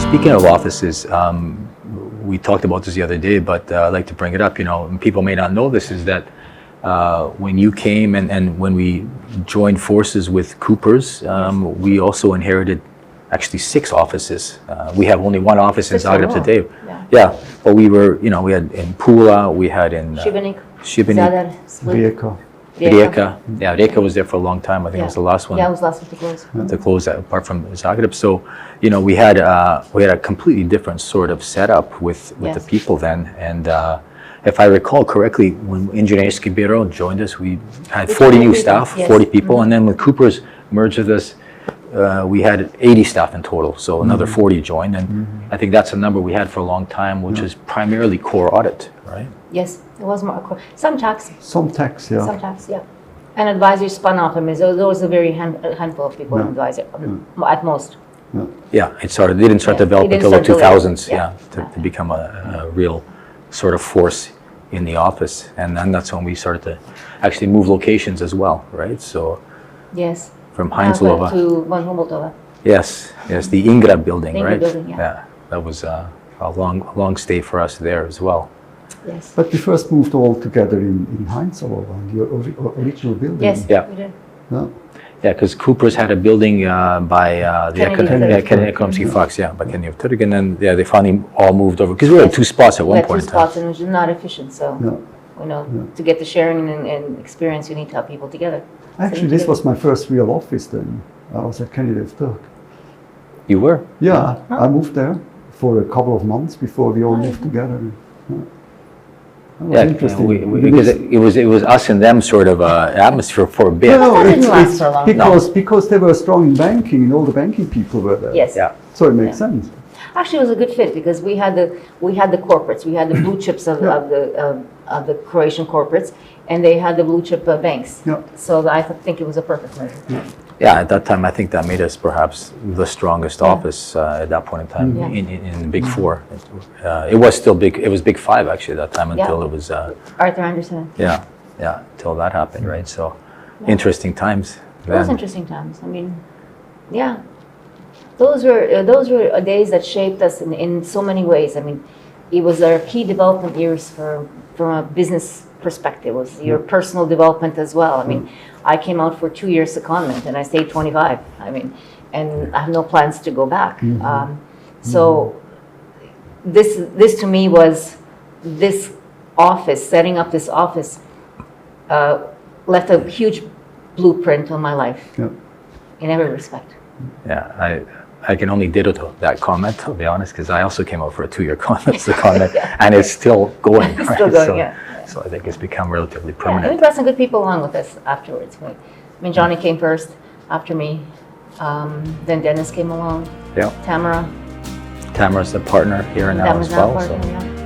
Speaking of offices, we talked about this the other day, but I'd like to bring it up. You know, and people may not know this, is that when you came and when we joined forces with Cooper's, we also inherited actually 6 offices. We have only 1 office in Zagreb today. Yeah, but we were, you know, we had in Pula, we had in Šibenik, Zadar, Rijeka. Rijeka. Yeah, Rijeka was there for a long time. I think it was the last one. Yeah, it was last one to close. To close that, apart from Zagreb. So, you know, we had a completely different sort of setup with the people then. And if I recall correctly, when Inženjerski Biro joined us, we had 40 new staff, 40 people. And then when Cooper's merged with us, we had 80 staff in total. So another 40 joined. And I think that's a number we had for a long time, which is primarily core audit, right? Yes, it was more some tax. Some tax, yeah. Some tax, yeah. And advisory spun off. I mean, there was a very handful of people in advisory, at most. Yeah, it started. They didn't start to develop until the 2000s. To become a real sort of force in the office, and then that's when we started to actually move locations as well, right? So yes, from Heinzelova to Von Humboldtova. Yes, the Ingra building, Ingra right? building, yeah. That was a long stay for us there as well. Yes. But we first moved all together in Heinzelova, your original building. Yes, we did. Yeah, because Cooper's had a building by the Ekonomski Fox, by Kenny of Turk, and then they finally all moved over, because we had 2 spots at one point in time. 2 spots, and it was not efficient, so you know, to get the sharing and experience, you need to have people together. Actually, this was my first real office then. I was at Kenny of Turk. You were? Yeah, I moved there for a couple of months before we all moved together. Interesting. Because it was us and them sort of atmosphere for a bit. No, it didn't last so long. Because they were strong in banking, and all the banking people were there. Yes. Yeah. So it makes sense. Actually, it was a good fit because we had the corporates, we had the blue chips of the Croatian corporates, and they had the blue chip banks. Yeah. So I think it was a perfect merger. Yeah, at that time, I think that made us perhaps the strongest office at that point in time in the Big Four. It was still big. It was Big Five actually at that time until it was. Arthur Anderson. Yeah, until that happened, right? So, interesting times. It was interesting times. I mean, those were days that shaped us in so many ways. I mean, it was our key development years from a business perspective. It was your personal development as well. I mean, I came out for 2 years secondment and I stayed 25. I mean, and I have no plans to go back. So this to me was this office, setting up this office, left a huge blueprint on my life in every respect. Yeah, I can only ditto that comment, to be honest, because I also came out for a 2-year secondment, and it's still going. It's still going, So I think it's become relatively Yeah, permanent. and we brought some good people along with us afterwards. I mean, Johnny came first after me. Then Dennis came along. Yeah. Tamara. Tamara's a partner here and now as well. Partner,